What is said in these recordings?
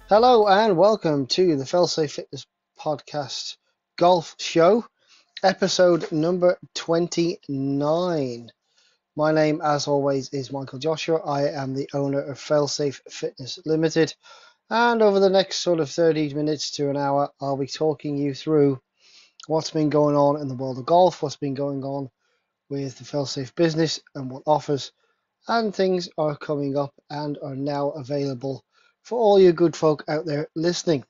Hello and welcome to the Failsafe Fitness Podcast Golf Show, episode number 29. My name, as always, is Michael Joshua. I am the owner of Failsafe Fitness Limited, and over the next sort of 30 minutes to an hour, I'll be talking you through what's been going on in the world of golf, what's been going on with the Failsafe business and what offers and things are coming up and are now available for all you good folk out there listening.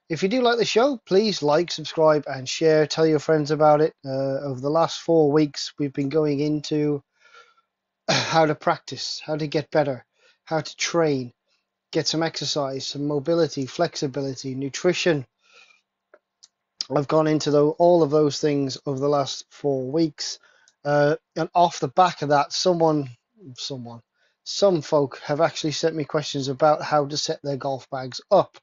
If you do like the show, please like, subscribe, and share. Tell your friends about it. Over the last 4 weeks, we've been going into how to practice, how to get better, how to train, get some exercise, some mobility, flexibility, nutrition. I've gone into all of those things over the last 4 weeks. And off the back of that, some folk have actually sent me questions about how to set their golf bags up.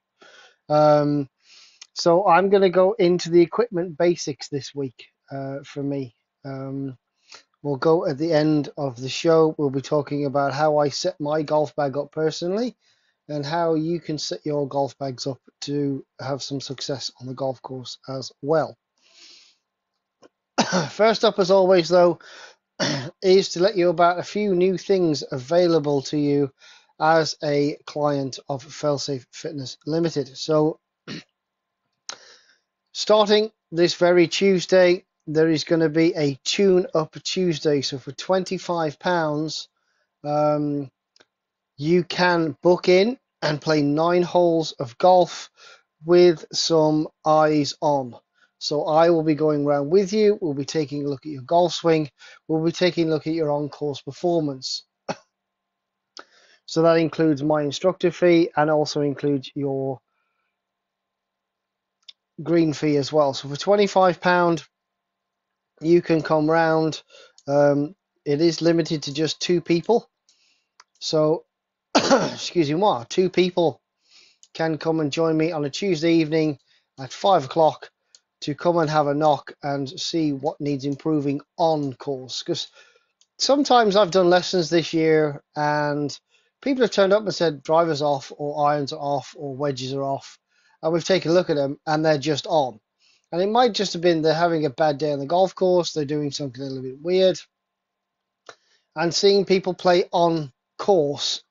So I'm going to go into the equipment basics this week for me. We'll go at the end of the show. We'll be talking about how I set my golf bag up personally and how you can set your golf bags up to have some success on the golf course as well. First up, as always, though, is to let you about a few new things available to you as a client of Failsafe Fitness Limited. So starting this very Tuesday, there is going to be a tune-up Tuesday. So for £25, you can book in and play 9 holes of golf with some eyes on. So I will be going around with you. We'll be taking a look at your golf swing. We'll be taking a look at your on-course performance. So that includes my instructor fee and also includes your green fee as well. So for £25, you can come round. It is limited to just 2 people. So, excuse me, 2 people can come and join me on a Tuesday evening at 5 o'clock to come and have a knock and see what needs improving on course. Because sometimes I've done lessons this year and people have turned up and said drivers off or irons are off or wedges are off. And we've taken a look at them and they're just on. And it might just have been they're having a bad day on the golf course. They're doing something a little bit weird. And seeing people play on course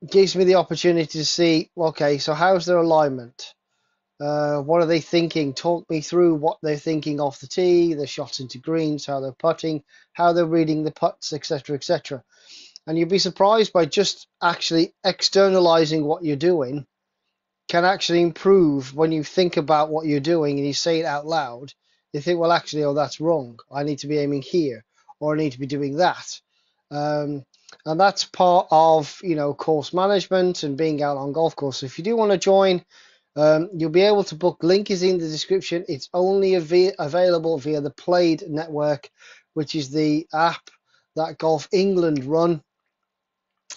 gives me the opportunity to see, okay, so how's their alignment? What are they thinking? Talk me through what they're thinking off the tee, their shots into greens, how they're putting, how they're reading the putts, etc., etc. And you'd be surprised by just actually externalizing what you're doing can actually improve when you think about what you're doing and you say it out loud. You think, well, actually, oh, that's wrong. I need to be aiming here, or I need to be doing that. And that's part of, course management and being out on golf course. So if you do want to join, you'll be able to book. Link is in the description. It's only available via the Played network, which is the app that Golf England run.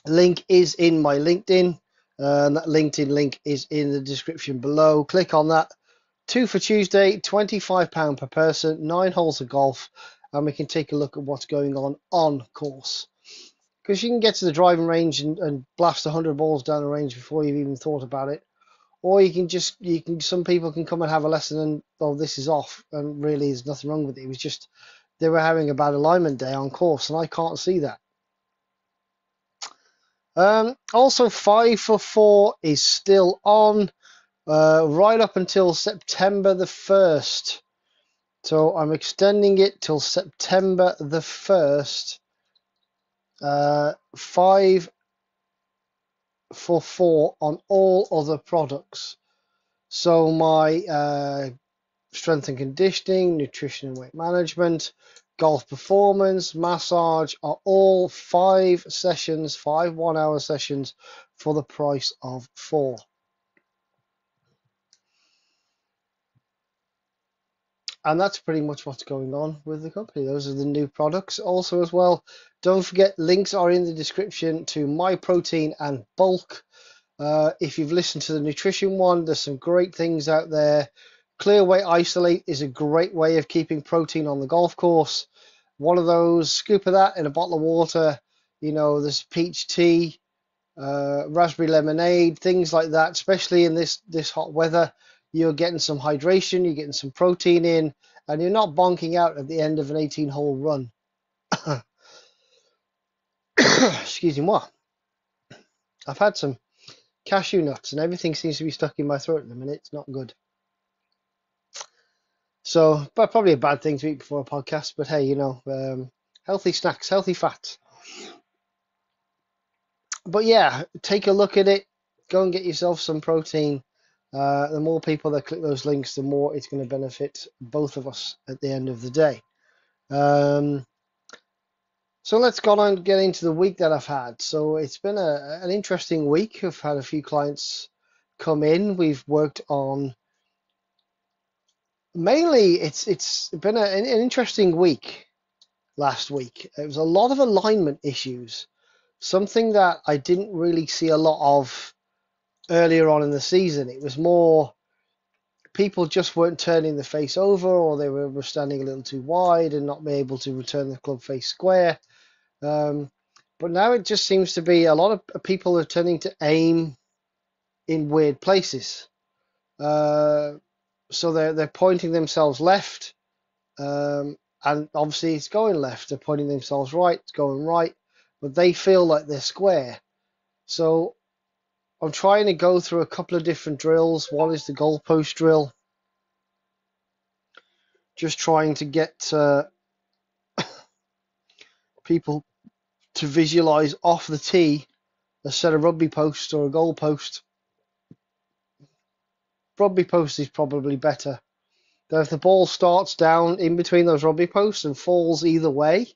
Link is in my LinkedIn. That LinkedIn link is in the description below. Click on that. 2 for Tuesday, £25 per person, 9 holes of golf, and we can take a look at what's going on course. Because you can get to the driving range and blast 100 balls down the range before you've even thought about it. Or some people can come and have a lesson and, oh, this is off, and really there's nothing wrong with it. It was just they were having a bad alignment day on course, and I can't see that. Also, 5 for 4 is still on right up until September the 1st. So I'm extending it till September the 1st. 5 for 4 on all other products. So my strength and conditioning, nutrition and weight management, golf performance, massage are all 5 sessions, 5 1-hour sessions for the price of 4. And that's pretty much what's going on with the company. Those are the new products. Also, as well, don't forget, links are in the description to My Protein and Bulk. If you've listened to the nutrition one, there's some great things out there. Clear Weight Isolate is a great way of keeping protein on the golf course. One of those, scoop of that in a bottle of water. There's peach tea. raspberry lemonade, things like that, especially in this hot weather. You're getting some hydration, you're getting some protein in, and you're not bonking out at the end of an 18-hole run. Excuse me, what? I've had some cashew nuts and everything seems to be stuck in my throat at the minute. It's not good. So, but probably a bad thing to eat before a podcast. But hey, healthy snacks, healthy fats. But yeah, take a look at it. Go and get yourself some protein. The more people that click those links, the more it's going to benefit both of us at the end of the day. So let's go on and get into the week that I've had. So it's been an interesting week. I've had a few clients come in. We've worked on mainly it's been an interesting week last week. It was a lot of alignment issues, something that I didn't really see a lot of earlier on in the season. It was more people just weren't turning the face over, or they were standing a little too wide and not being able to return the club face square. But now it just seems to be a lot of people are turning to aim in weird places. So they're pointing themselves left, and obviously it's going left. They're pointing themselves right, it's going right, but they feel like they're square. So I'm trying to go through a couple of different drills. One is the goalpost drill, just trying to get people to visualize off the tee a set of rugby posts or a goal post. Rugby post is probably better. Though if the ball starts down in between those rugby posts and falls either way,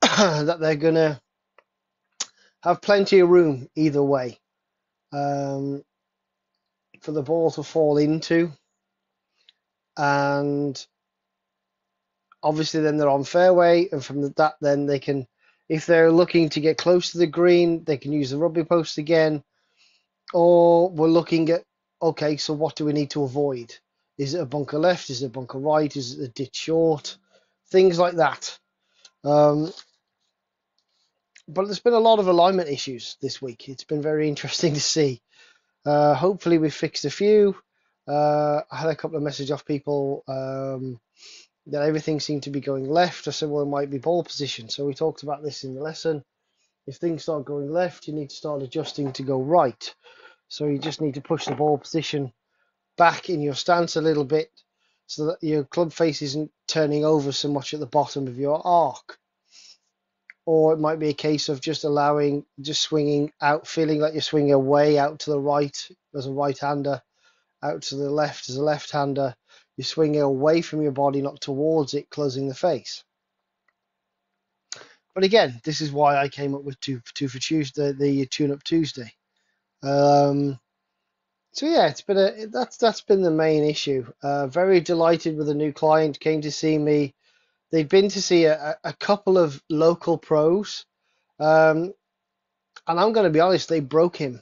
that they're going to have plenty of room either way for the ball to fall into. And obviously then they're on fairway, and from that then they can, if they're looking to get close to the green, they can use the rugby post again. Or we're looking at, okay, so what do we need to avoid? Is it a bunker left? Is it a bunker right? Is it a ditch short? Things like that. But there's been a lot of alignment issues this week. It's been very interesting to see. Hopefully we fixed a few. I had a couple of messages off people that everything seemed to be going left. I said, well, it might be ball position. So we talked about this in the lesson. If things start going left, you need to start adjusting to go right. So you just need to push the ball position back in your stance a little bit so that your club face isn't turning over so much at the bottom of your arc. Or it might be a case of just swinging out, feeling like you're swinging away out to the right as a right-hander, out to the left as a left-hander. You're swinging away from your body, not towards it, closing the face. But again, this is why I came up with two for Tuesday, the Tune-Up Tuesday. So yeah, that's been the main issue. Very delighted with a new client, came to see me. They'd been to see a couple of local pros, and I'm going to be honest, they broke him.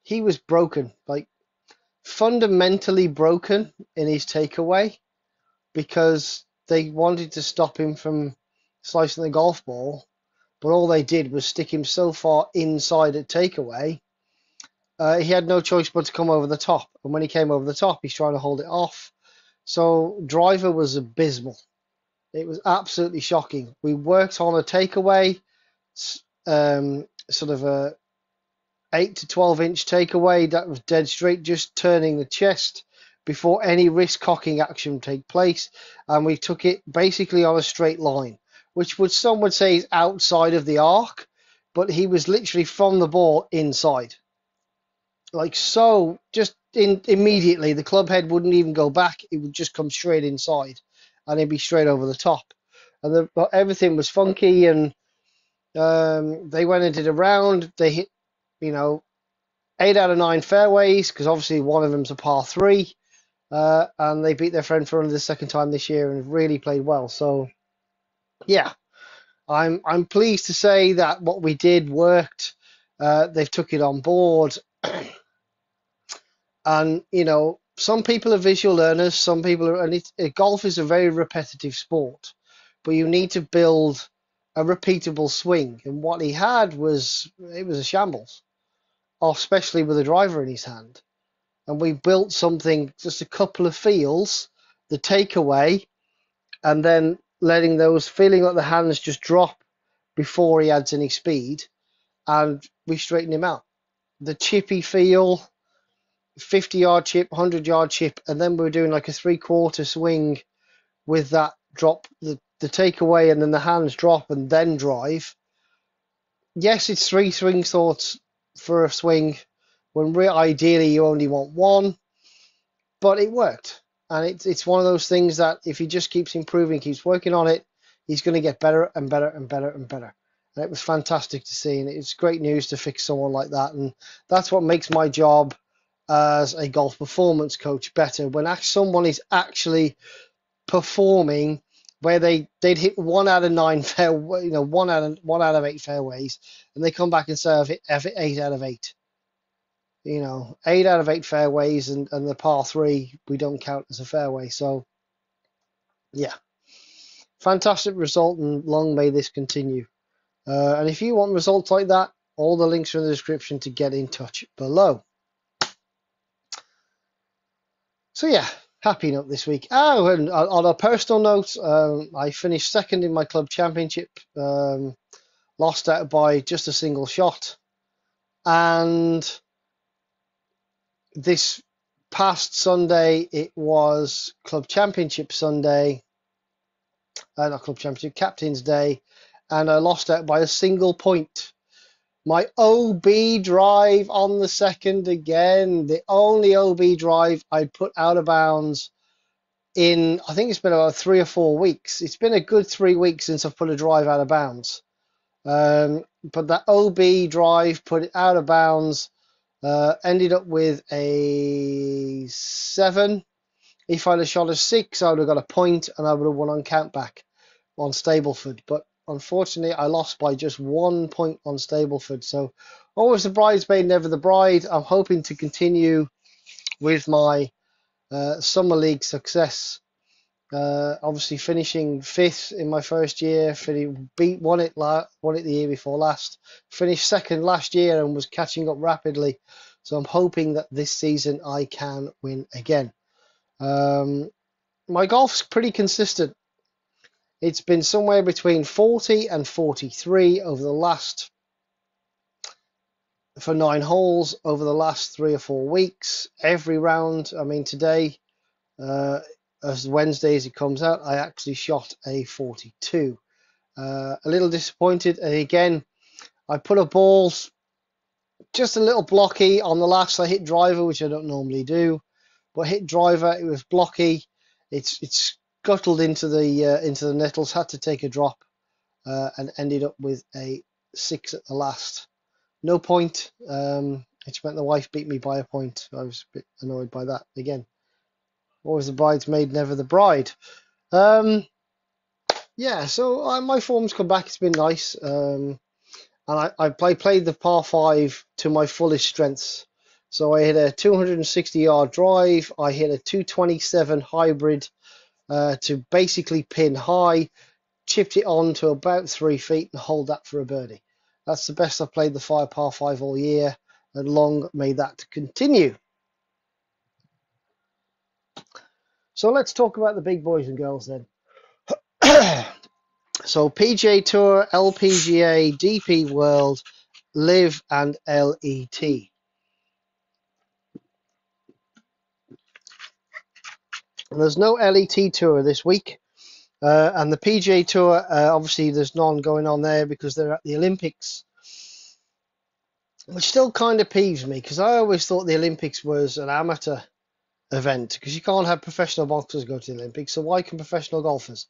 He was broken, like fundamentally broken in his takeaway, because they wanted to stop him from slicing the golf ball, but all they did was stick him so far inside at takeaway. He had no choice but to come over the top. And when he came over the top, he's trying to hold it off. So driver was abysmal. It was absolutely shocking. We worked on a takeaway, sort of a 8 to 12 inch takeaway that was dead straight, just turning the chest before any wrist cocking action take place. And we took it basically on a straight line, which some would say is outside of the arc, but he was literally from the ball inside. Like so, just immediately, the club head wouldn't even go back. It would just come straight inside, and it'd be straight over the top. And everything was funky, and they went and did a round. They hit, 8 out of 9 fairways, because obviously one of them's a par 3, and they beat their friend for only the second time this year and really played well. So, yeah, I'm pleased to say that what we did worked. They've took it on board. And, some people are visual learners, some people are, and golf is a very repetitive sport, but you need to build a repeatable swing. And what he had was, it was a shambles, especially with a driver in his hand. And we built something, just a couple of feels, the takeaway, and then letting those, feeling like the hands just drop before he adds any speed, and we straightened him out. The chippy feel, 50-yard chip, 100-yard chip, and then we were doing like a 3/4 swing with that drop, the takeaway, and then the hands drop and then drive. Yes, it's 3 swing thoughts for a swing, when ideally you only want one, but it worked. And it's one of those things that if he just keeps improving, keeps working on it, he's going to get better and better and better and better. And it was fantastic to see, and it's great news to fix someone like that. And that's what makes my job as a golf performance coach better, when someone is actually performing where they'd hit 1 out of 9 one out of 8 fairways, and they come back and say I've hit 8 out of 8. 8 out of 8 fairways, and the par 3 we don't count as a fairway. So yeah, fantastic result, and long may this continue. And if you want results like that, all the links are in the description to get in touch below. So yeah, happy note this week. Oh, and on a personal note, I finished second in my club championship, lost out by just a single shot. And this past Sunday, it was club championship Sunday, not club championship, captain's day, and I lost out by a single point. My OB drive on the second again, the only OB drive I'd put out of bounds in, I think it's been about 3 or 4 weeks. It's been a good 3 weeks since I've put a drive out of bounds. But that OB drive, put it out of bounds, ended up with a 7. If I'd have shot a 6, I would have got a point, and I would have won on countback on Stableford. But unfortunately, I lost by just 1 point on Stableford. So always the bridesmaid, never the bride. I'm hoping to continue with my Summer League success. Obviously finishing 5th in my first year, won it the year before last, finished 2nd last year, and was catching up rapidly. So I'm hoping that this season I can win again. My golf's pretty consistent. It's been somewhere between 40 and 43 for 9 holes over the last 3 or 4 weeks. Every round, I mean today, as Wednesday as it comes out, I actually shot a 42. A little disappointed, and again, I put a ball just a little blocky on the last. I hit driver, which I don't normally do, but hit driver, it was blocky. It's scuttled into the nettles, had to take a drop, and ended up with a 6 at the last. No point, which meant the wife beat me by a point. I was a bit annoyed by that. Again, always the bridesmaid, never the bride. Yeah, so my form's come back. It's been nice. And I played the par 5 to my fullest strengths. So I hit a 260-yard drive. I hit a 227 hybrid to basically pin high, chipped it on to about 3 feet, and hold that for a birdie. That's the best I've played the par 5 all year, and long may that continue. So let's talk about the big boys and girls then. So PGA Tour, LPGA, DP World, Live, and LET. There's no LET Tour this week, and the PGA Tour, obviously there's none going on there because they're at the Olympics, which still kind of peeves me, because I always thought the Olympics was an amateur event, because you can't have professional boxers go to the Olympics, so why can professional golfers?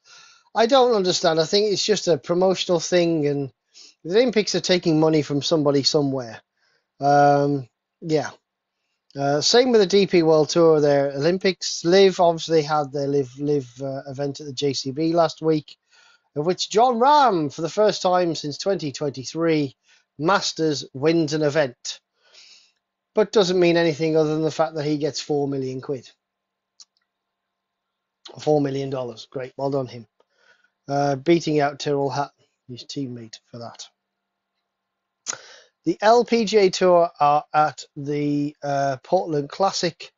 I don't understand. I think it's just a promotional thing, and the Olympics are taking money from somebody somewhere. Yeah. Same with the DP World Tour there. Olympics. Live obviously had their live event at the JCB last week, of which John Ram, for the first time since 2023, Masters wins an event. But doesn't mean anything other than the fact that he gets £4 million. $4 million. Great. Well done him. Beating out Tyrrell Hatton. his teammate for that. The LPGA Tour are at the Portland Classic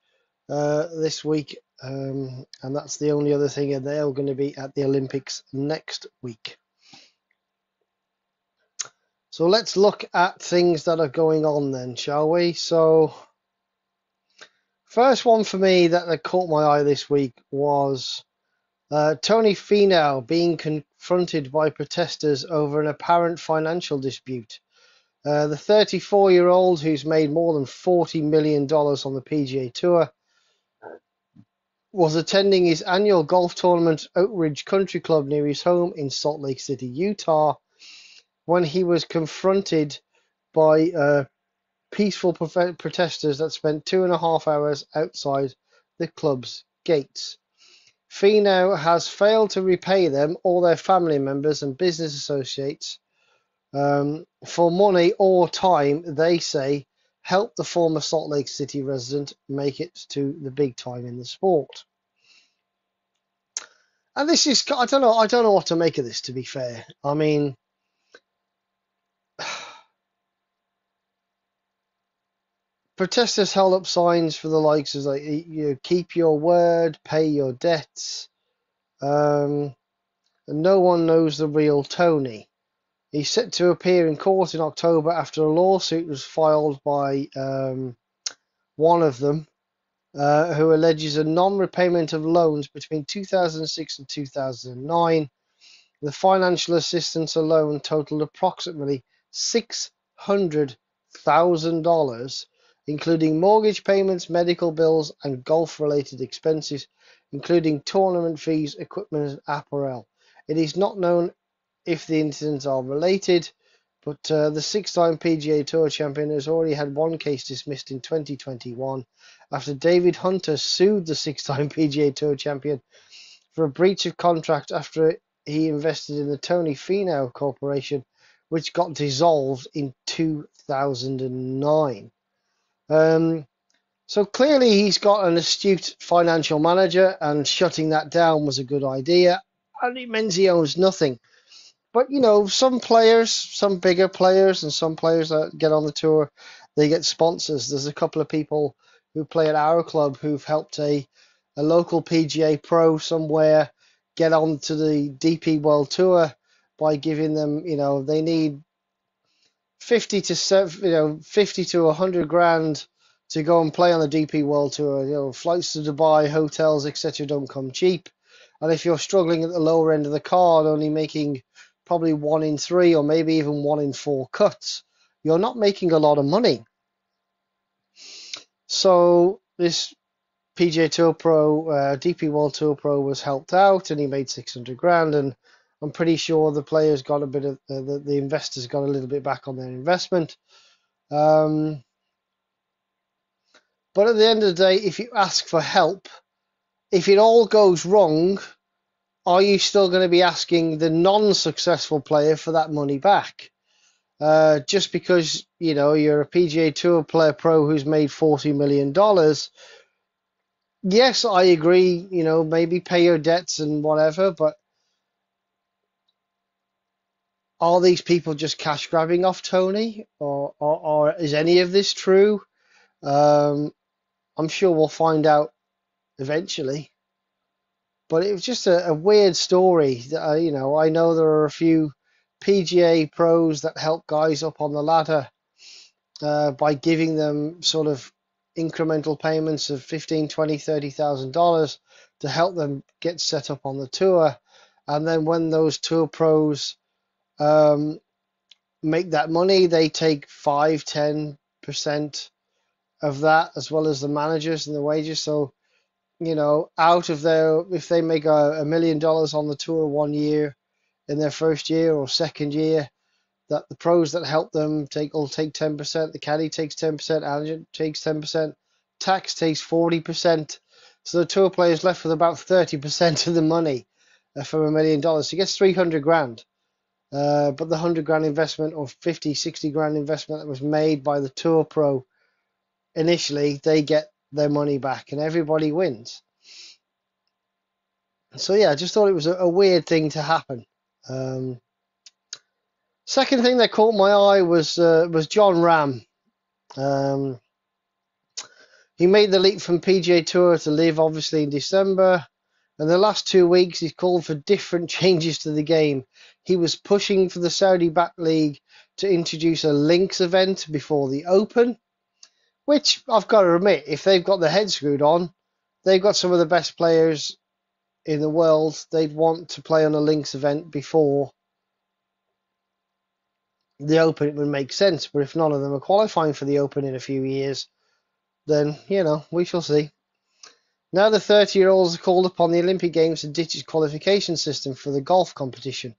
this week, and that's the only other thing, and they're going to be at the Olympics next week. So let's look at things that are going on then, shall we? So first one for me that caught my eye this week was Tony Finau being confronted by protesters over an apparent financial dispute. The 34-year-old, who's made more than $40 million on the PGA Tour, was attending his annual golf tournament Oak Ridge Country Club near his home in Salt Lake City, Utah, when he was confronted by peaceful protesters that spent 2.5 hours outside the club's gates. Finau has failed to repay them, all their family members and business associates, for money or time they say helped the former Salt Lake City resident make it to the big time in the sport. And this is, I don't know what to make of this, to be fair. I mean, protesters held up signs for the likes of, like, keep your word, pay your debts. And no one knows the real Tony. He's set to appear in court in October after a lawsuit was filed by one of them, who alleges a non-repayment of loans between 2006 and 2009. The financial assistance alone totaled approximately $600,000, including mortgage payments, medical bills, and golf-related expenses, including tournament fees, equipment, and apparel. It is not known if the incidents are related, but the six-time PGA Tour champion has already had one case dismissed in 2021 after David Hunter sued the six-time PGA Tour champion for a breach of contract after he invested in the Tony Finau Corporation, which got dissolved in 2009. So clearly he's got an astute financial manager, and shutting that down was a good idea, and it means he owes nothing. But, some players, some bigger players, and some players that get on the tour, they get sponsors. There's a couple of people who play at our club who've helped a local PGA pro somewhere get onto the DP World Tour by giving them, they need 50 to 100 grand to go and play on the DP World Tour. Flights to Dubai, hotels, etc. don't come cheap. And if you're struggling at the lower end of the card, only making probably 1 in 3 or maybe even 1 in 4 cuts, you're not making a lot of money. So this PGA Tour Pro, DP World Tour Pro was helped out, and he made 600 grand, and I'm pretty sure the players got a bit of, the investors got a little bit back on their investment. But at the end of the day, if you ask for help, if it all goes wrong, are you still going to be asking the non-successful player for that money back? Just because, you're a PGA Tour player pro who's made $40 million, yes, I agree, maybe pay your debts and whatever, but are these people just cash grabbing off Tony? Or is any of this true? I'm sure we'll find out eventually. But it was just a weird story. That, I know there are a few PGA pros that help guys up on the ladder by giving them sort of incremental payments of $15,000, $20,000, $30,000 to help them get set up on the tour. And then when those tour pros make that money, they take 5-10% of that, as well as the managers and the wages. So, out of their, if they make $1 million on the tour 1 year in their first year or second year, that the pros that help them will take 10%, the caddy takes 10%, agent takes 10%, tax takes 40%. So the tour player is left with about 30% of the money from $1 million. So he gets 300 grand. But the 100 grand investment or 50, 60 grand investment that was made by the tour pro initially, they get their money back and everybody wins. So yeah, I just thought it was a weird thing to happen. Second thing that caught my eye was John Ram. He made the leap from PGA Tour to LIV, obviously in December. And the last 2 weeks, he's called for different changes to the game. He was pushing for the Saudi-backed league to introduce a links event before the Open, which I've got to admit, if they've got their head screwed on, they've got some of the best players in the world. They'd want to play on a links event before the Open. It would make sense. But if none of them are qualifying for the Open in a few years, then, we shall see. Now the 30-year-olds are called upon the Olympic Games to ditch his qualification system for the golf competition.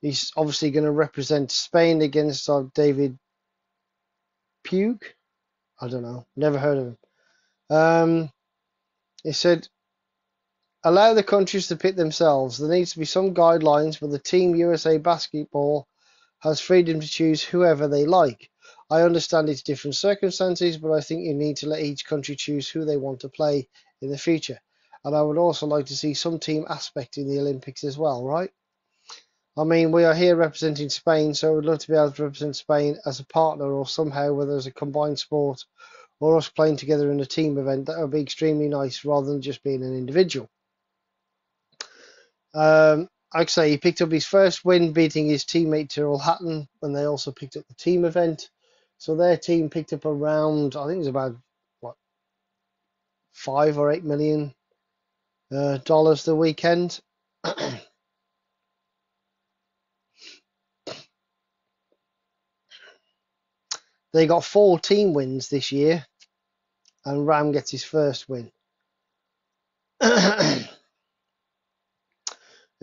He's obviously going to represent Spain against David Puig. I don't know. Never heard of him. He said, allow the countries to pick themselves. There needs to be some guidelines, but the Team USA basketball has freedom to choose whoever they like. I understand it's different circumstances, but I think you need to let each country choose who they want to play in the future. And I would also like to see some team aspect in the Olympics as well, right? I mean, we are here representing Spain, so I would love to be able to represent Spain as a partner or somehow, whether it's a combined sport or us playing together in a team event. That would be extremely nice rather than just being an individual. Like I say, he picked up his first win beating his teammate Tyrrell Hatton, and they also picked up the team event. So their team picked up around, I think it was about, $5 or $8 million the weekend. They got 4 team wins this year, and Ram gets his first win.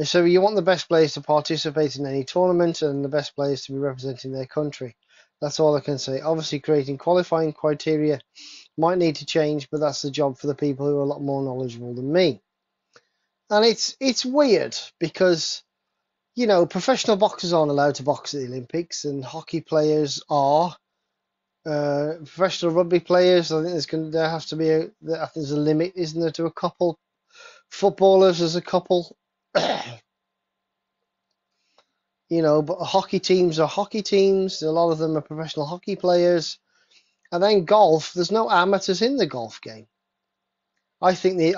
So you want the best players to participate in any tournament and the best players to be representing their country. That's all I can say. Obviously, creating qualifying criteria might need to change, but that's the job for the people who are a lot more knowledgeable than me. And it's weird because, professional boxers aren't allowed to box at the Olympics, and hockey players are. Professional rugby players, I think there has to be I think there's a limit, isn't there, to a couple. Footballers, there's a couple. But hockey teams are hockey teams. A lot of them are professional hockey players. And then golf, there's no amateurs in the golf game. I think the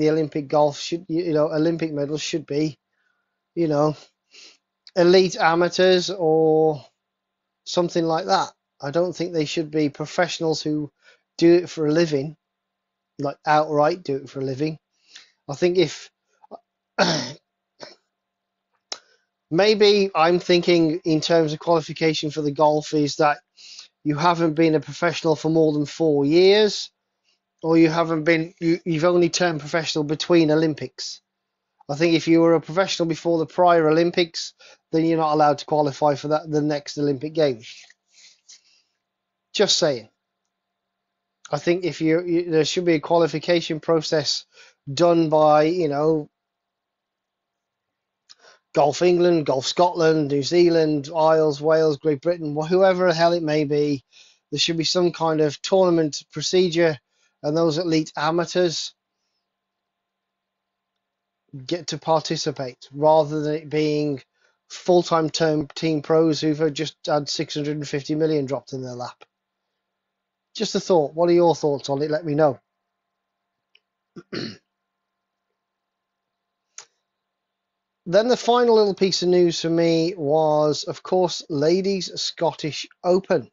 Olympic golf should, Olympic medals should be, elite amateurs or something like that. I don't think they should be professionals who do it for a living, like outright do it for a living. I think if maybe I'm thinking in terms of qualification for the golf is that you haven't been a professional for more than 4 years, or you've only turned professional between Olympics. I think if you were a professional before the prior Olympics, then you're not allowed to qualify for the next Olympic Games. Just saying. I think if there should be a qualification process done by, Golf England, Golf Scotland, New Zealand, Isles, Wales, Great Britain, whoever the hell it may be. There should be some kind of tournament procedure, and those elite amateurs get to participate rather than it being full-time team pros who've just had 650 million dropped in their lap. Just a thought. What are your thoughts on it? Let me know. Then the final little piece of news for me was, of course, Ladies Scottish Open.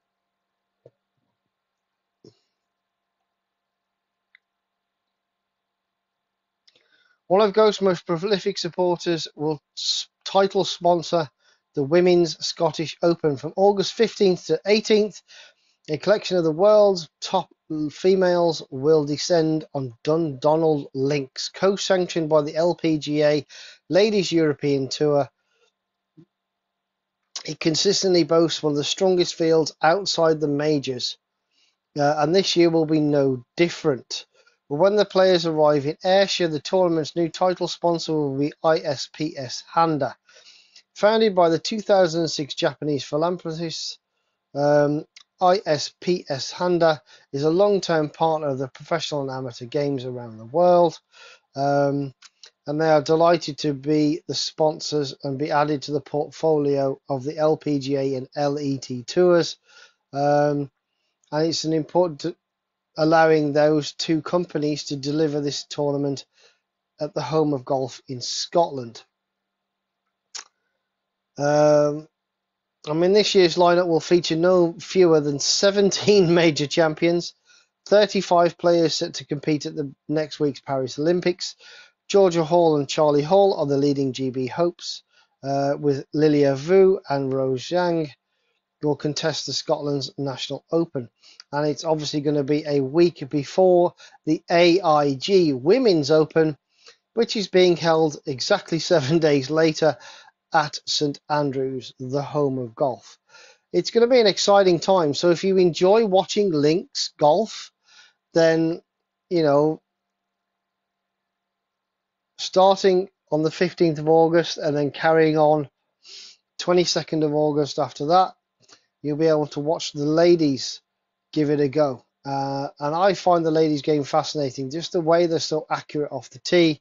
One of Ghost's most prolific supporters will title sponsor the Women's Scottish Open from August 15th to 18th. A collection of the world's top females will descend on Dundonald Links, co-sanctioned by the LPGA Ladies European Tour. It consistently boasts one of the strongest fields outside the majors, and this year will be no different. But when the players arrive in Ayrshire, the tournament's new title sponsor will be ISPS Handa. Founded by the 2006 Japanese philanthropist, ISPS Handa is a long-term partner of the professional and amateur games around the world. And and they are delighted to be the sponsors and be added to the portfolio of the LPGA and LET tours. And it's an important allowing those two companies to deliver this tournament at the home of golf in Scotland. This year's lineup will feature no fewer than 17 major champions, 35 players set to compete at the next week's Paris Olympics. Georgia Hall and Charlie Hall are the leading GB hopes, with Lilia Vu and Rose Zhang will contest the Scotland's National Open. And it's obviously going to be a week before the AIG Women's Open, which is being held exactly 7 days later at St Andrews, the home of golf. It's going to be an exciting time. So if you enjoy watching links golf, then, starting on the 15th of August and then carrying on 22nd of August after that, you'll be able to watch the ladies give it a go. And I find the ladies game fascinating, just the way they're so accurate off the tee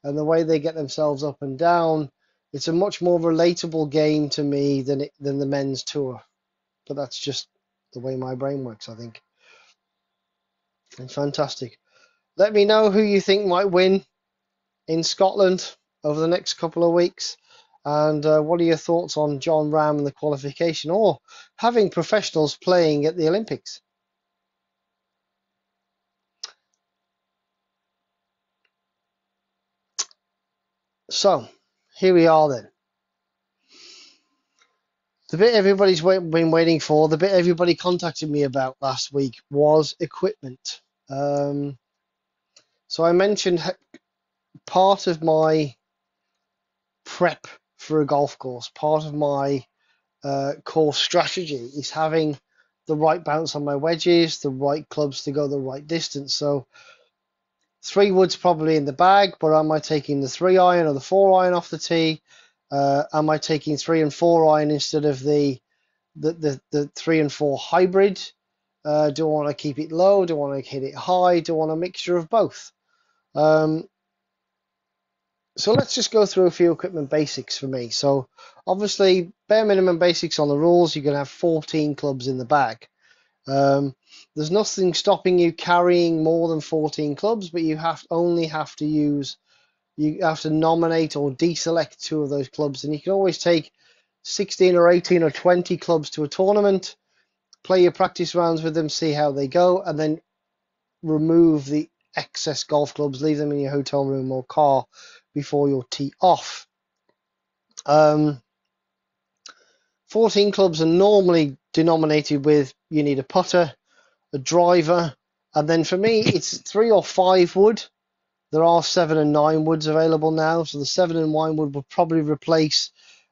and the way they get themselves up and down. It's a much more relatable game to me than the men's tour. But that's just the way my brain works, I think. It's fantastic. Let me know who you think might win in Scotland over the next couple of weeks. And what are your thoughts on John Ram and the qualification, or having professionals playing at the Olympics? So, here we are then. The bit everybody's been waiting for, the bit everybody contacted me about last week was equipment. So I mentioned part of my prep for a golf course, part of my course strategy is having the right bounce on my wedges, the right clubs to go the right distance. So 3 wood's probably in the bag, but am I taking the 3-iron or the 4-iron off the tee? Am I taking 3 and 4-iron instead of the 3 and 4 hybrid? Do I want to keep it low? Do I want to hit it high? Do I want a mixture of both? So let's just go through a few equipment basics for me. So obviously, bare minimum basics on the rules, you're going to have 14 clubs in the bag. There's nothing stopping you carrying more than 14 clubs, but you have to nominate or deselect 2 of those clubs, and you can always take 16 or 18 or 20 clubs to a tournament, play your practice rounds with them, see how they go, and then remove the excess golf clubs, leave them in your hotel room or car before you tee off. 14 clubs are normally denominated with you need a putter, a driver, and then for me it's 3 or 5 wood. There are 7 and 9 woods available now, so the 7 and 9 wood will probably replace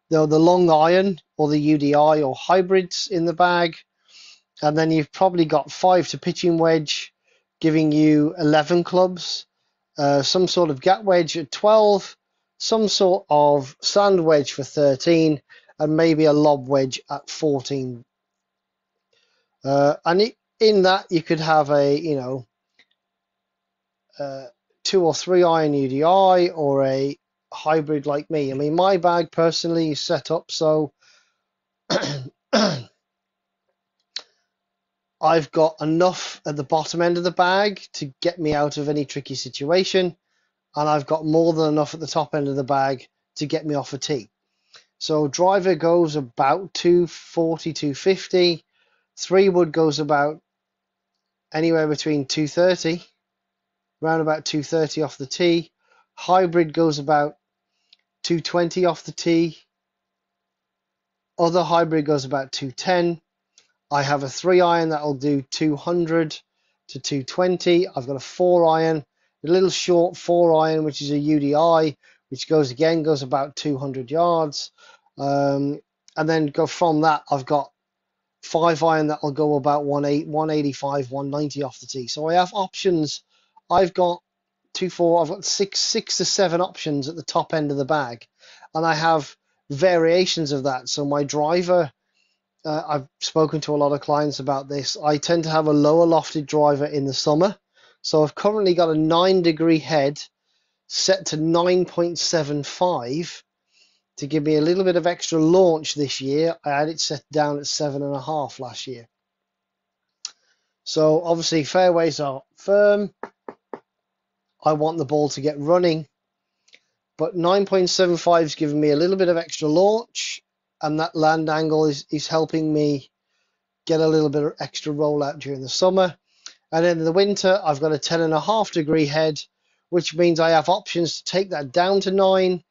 the long iron or the UDI or hybrids in the bag. And then you've probably got 5 to pitching wedge, giving you 11 clubs, some sort of gap wedge at 12, some sort of sand wedge for 13, and maybe a lob wedge at 14. And in that you could have a 2 or 3 iron UDI or a hybrid like me. I mean, my bag personally is set up so I've got enough at the bottom end of the bag to get me out of any tricky situation, and I've got more than enough at the top end of the bag to get me off a tee. So driver goes about 240, 250. 3 wood goes about anywhere between 230, round about 230 off the tee. Hybrid goes about 220 off the tee. Other hybrid goes about 210. I have a 3-iron that'll do 200 to 220. I've got a 4-iron, a little short 4-iron, which is a UDI, which goes about 200 yards. And then go from that, I've got 5-iron that'll go about 185, 190 off the tee. So I have options. I've got 6 to 7 options at the top end of the bag, and I have variations of that. So my driver, I've spoken to a lot of clients about this. I tend to have a lower lofted driver in the summer. So I've currently got a 9-degree head set to 9.75 to give me a little bit of extra launch this year. I had it set down at 7.5 last year. So obviously fairways are firm. I want the ball to get running, but 9.75 is giving me a little bit of extra launch, and that land angle is helping me get a little bit of extra rollout during the summer. And then in the winter, I've got a 10.5 degree head, which means I have options to take that down to 9,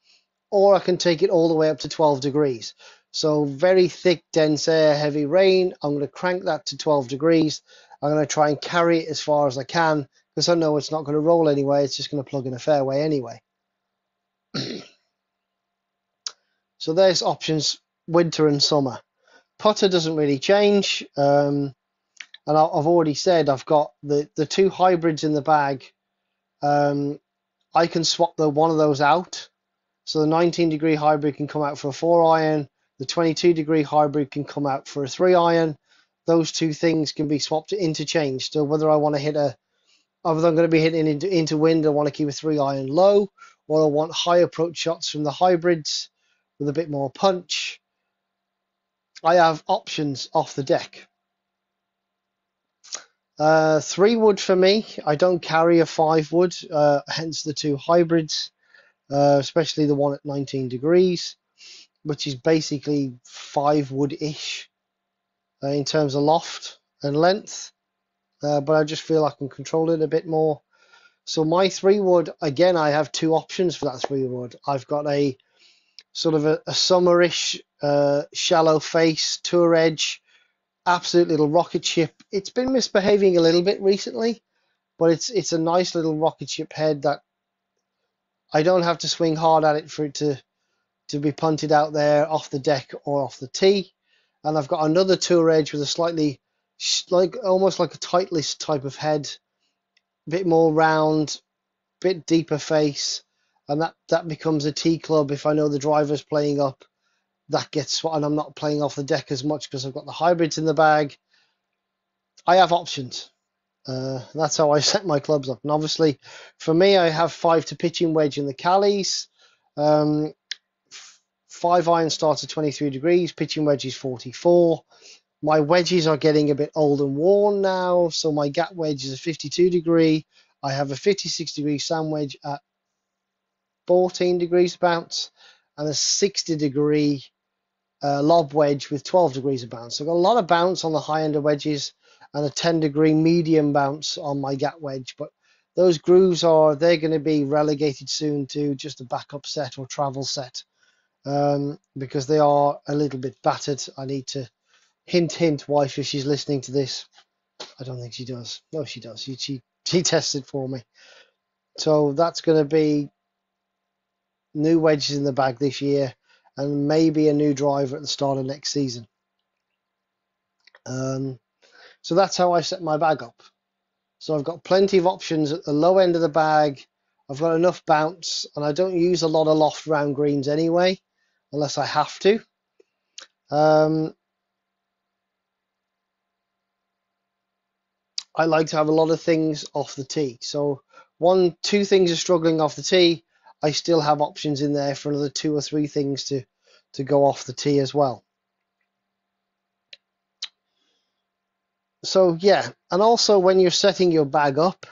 or I can take it all the way up to 12 degrees. So very thick, dense air, heavy rain, I'm going to crank that to 12 degrees. I'm going to try and carry it as far as I can, because I know it's not going to roll anyway. It's just going to plug in a fairway anyway. So there's options winter and summer. Putter doesn't really change. And I've already said I've got the two hybrids in the bag. I can swap one of those out. So the 19 degree hybrid can come out for a 4-iron. The 22 degree hybrid can come out for a 3-iron. Those two things can be swapped interchanged. So whether I want to hit whether I'm going to be hitting into wind, I want to keep a 3-iron low, or I want high approach shots from the hybrids with a bit more punch. I have options off the deck. 3-wood for me. I don't carry a 5-wood, hence the two hybrids, especially the one at 19 degrees, which is basically 5-wood-ish in terms of loft and length. But I just feel I can control it a bit more. So my 3-wood, again, I have two options for that 3-wood. I've got a sort of a summerish shallow face tour edge, absolute little rocket ship. It's been misbehaving a little bit recently, but it's a nice little rocket ship head that I don't have to swing hard at it for it to be punted out there off the deck or off the tee. And I've got another tour edge with a slightly almost like a Titleist type of head, a bit more round, bit deeper face, and that becomes a tee club if I know the driver's playing up. That gets and I'm not playing off the deck as much because I've got the hybrids in the bag. I have options. That's how I set my clubs up. And obviously, for me, I have 5 to pitching wedge in the Callies. 5-iron starts at 23 degrees, pitching wedge is 44. My wedges are getting a bit old and worn now, so my gap wedge is a 52 degree. I have a 56 degree sand wedge at 14 degrees bounce, and a 60 degree lob wedge with 12 degrees of bounce. So I've got a lot of bounce on the high end of wedges and a 10 degree medium bounce on my gap wedge, but those grooves they're going to be relegated soon to just a backup set or travel set, because they are a little bit battered. I need to hint wife if she's listening to this. I don't think she does. No, she does. She tested for me. So that's going to be new wedges in the bag this year, and maybe a new driver at the start of next season. So that's how I set my bag up. So I've got plenty of options at the low end of the bag. I've got enough bounce, and I don't use a lot of loft round greens anyway, unless I have to. I like to have a lot of things off the tee. So 2 things are struggling off the tee. I still have options in there for another 2 or 3 things to go off the tee as well. So yeah, and also when you're setting your bag up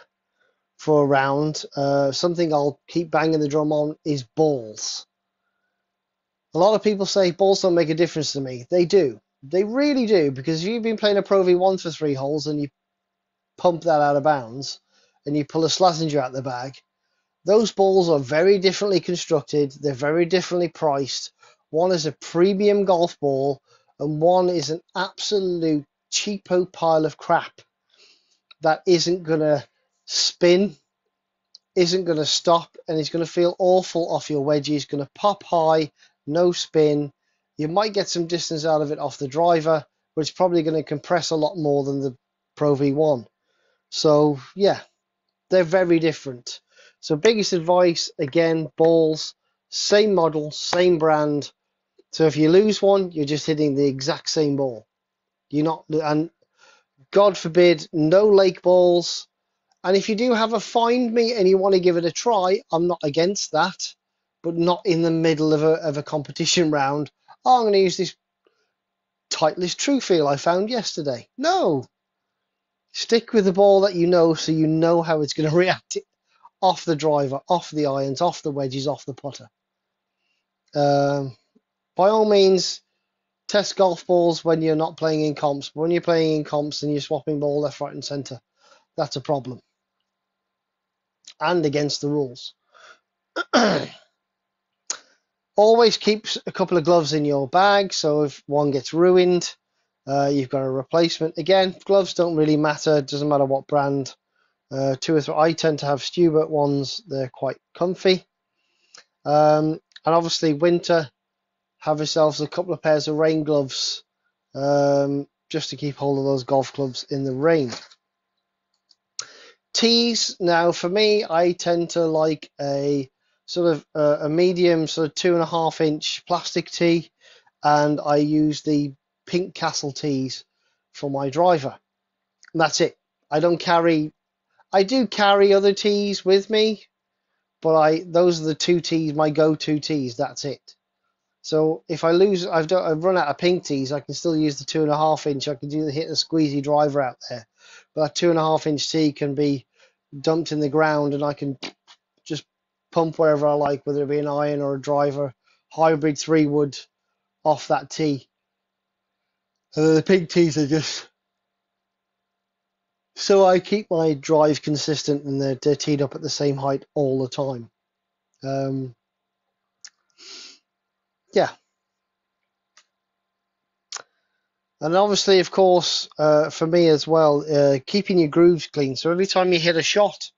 for a round, something I'll keep banging the drum on is balls. A lot of people say balls don't make a difference to me. They do. They really do, because if you've been playing a Pro V1 for 3 holes and you pump that out of bounds and you pull a Slazenger out the bag, those balls are very differently constructed. They're very differently priced. One is a premium golf ball and one is an absolute cheapo pile of crap that isn't going to spin, isn't going to stop, and it's going to feel awful off your wedges. Going to pop high, no spin. You might get some distance out of it off the driver, but it's probably going to compress a lot more than the Pro V1. So yeah, they're very different. So biggest advice, again, balls, same model, same brand. So if you lose one, you're just hitting the exact same ball. You're not, and God forbid, no lake balls And if you do have a find me and you want to give it a try, I'm not against that, but not in the middle of a competition round. Oh, I'm going to use this Titleist True Feel I found yesterday. No, stick with the ball that you know, so you know how it's going to react off the driver, off the irons, off the wedges, off the putter. By all means, test golf balls when you're not playing in comps. But when you're playing in comps and you're swapping ball left, right, and centre, that's a problem and against the rules. Always keep a couple of gloves in your bag, so if one gets ruined, you've got a replacement. Again, gloves don't really matter. It doesn't matter what brand. Two or three. I tend to have Stubert ones. They're quite comfy. And obviously, winter, have yourselves a couple of pairs of rain gloves, just to keep hold of those golf clubs in the rain. Tees. Now, for me, I tend to like a sort of a medium, sort of 2.5 inch plastic tee, and I use the Pink Castle tees for my driver. And that's it. I don't carry. I do carry other tees with me, but those are the two tees, my go-to tees. That's it. So if I lose, I've run out of pink tees, I can still use the 2.5 inch. I can hit a squeezy driver out there, but that 2.5 inch tee can be dumped in the ground, and I can just pump wherever I like, whether it be an iron or a driver, hybrid 3-wood off that tee. The pink tees are just so I keep my drive consistent, and they're teed up at the same height all the time. Yeah. And obviously, of course, for me as well, keeping your grooves clean. So every time you hit a shot,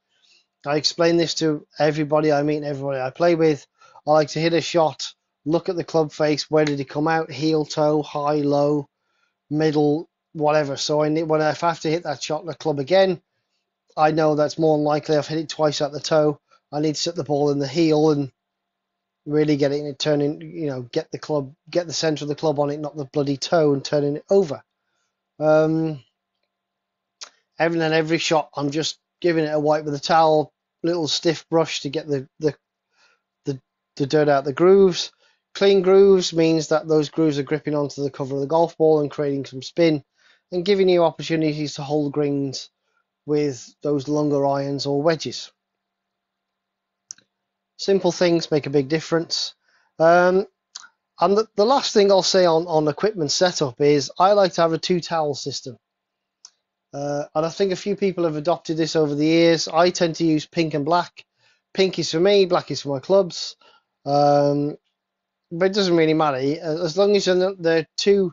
I explain this to everybody I meet and everybody I play with. I like to hit a shot, look at the club face, where did it come out, heel, toe, high, low, middle, whatever. So if I have to hit that shot in the club again, I know that's more than likely I've hit it twice at the toe. I need to set the ball in the heel and really get it turning, get the center of the club on it, not the bloody toe, and turning it over. Every shot, I'm just giving it a wipe with a towel, little stiff brush to get the dirt out the grooves. Clean grooves means that those grooves are gripping onto the cover of the golf ball and creating some spin and giving you opportunities to hold greens with those longer irons or wedges. Simple things make a big difference. And the last thing I'll say on equipment setup is I like to have a 2-towel system. And I think a few people have adopted this over the years. I tend to use pink and black. Pink is for me, black is for my clubs. But it doesn't really matter. As long as they're two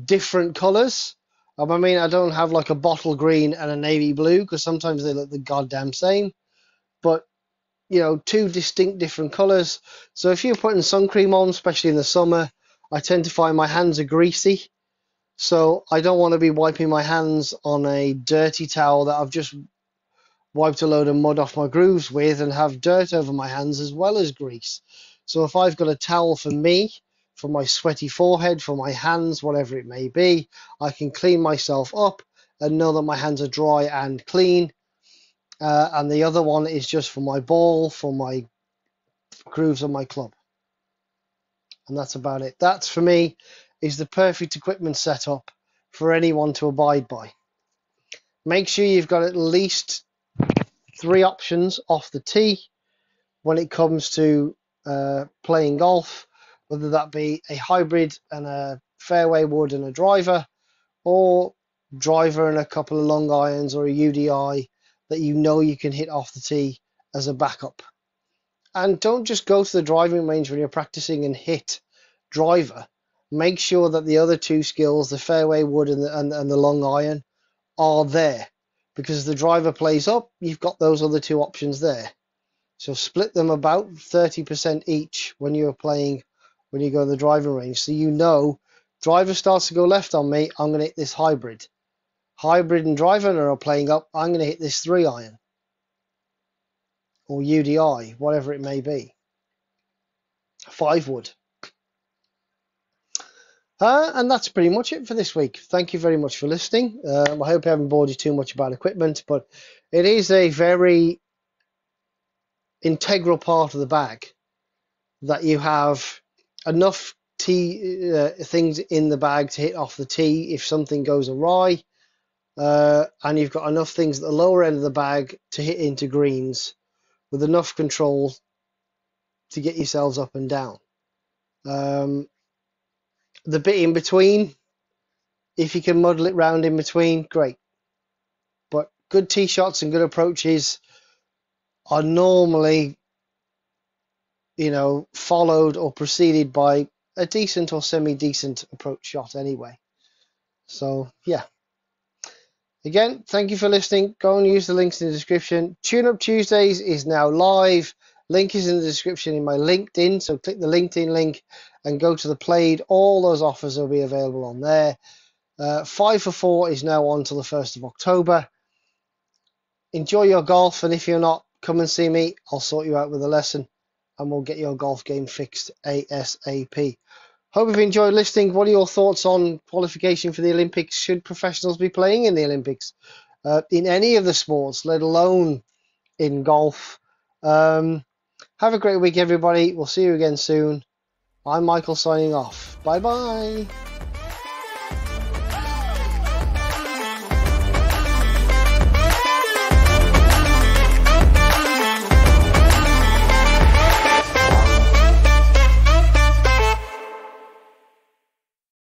different colours. I don't have like a bottle green and a navy blue, because sometimes they look the goddamn same. But, two distinct different colours. So if you're putting sun cream on, especially in the summer, I tend to find my hands are greasy. So I don't want to be wiping my hands on a dirty towel that I've just wiped a load of mud off my grooves with and have dirt over my hands as well as grease. So if I've got a towel for me, for my sweaty forehead, for my hands, whatever it may be, I can clean myself up and know that my hands are dry and clean. And the other one is just for my ball, for my grooves on my club. And that's about it. That's, for me, is the perfect equipment setup for anyone to abide by. Make sure you've got at least 3 options off the tee when it comes to playing golf, whether that be a hybrid and a fairway wood and a driver, or driver and a couple of long irons, or a UDI that you can hit off the tee as a backup. And don't just go to the driving range when you're practicing and hit driver. Make sure that the other 2 skills, the fairway wood and the long iron, are there, because as the driver plays up, you've got those other 2 options there. So split them about 30% each when you go to the driving range. So driver starts to go left on me, I'm going to hit this hybrid. Hybrid and driver are playing up, I'm going to hit this 3-iron. Or UDI, whatever it may be. 5-wood. And that's pretty much it for this week. Thank you very much for listening. I hope I haven't bored you too much about equipment, but it is a very integral part of the bag that you have enough things in the bag to hit off the tee if something goes awry, and you've got enough things at the lower end of the bag to hit into greens with enough control to get yourselves up and down. The bit in between, if you can muddle it round in between, great. But good tee shots and good approaches are normally, followed or preceded by a decent or semi-decent approach shot anyway. So, yeah. Again, thank you for listening. Go and use the links in the description. Tune Up Tuesdays is now live. Link is in the description in my LinkedIn. So click the LinkedIn link and go to the played. All those offers will be available on there. 5 for 4 is now on till the 1st of October. Enjoy your golf, and if you're not, come and see me. I'll sort you out with a lesson and we'll get your golf game fixed ASAP. Hope you've enjoyed listening. What are your thoughts on qualification for the Olympics? Should professionals be playing in the Olympics in any of the sports, let alone in golf? Have a great week, everybody. We'll see you again soon. I'm Michael signing off. Bye bye.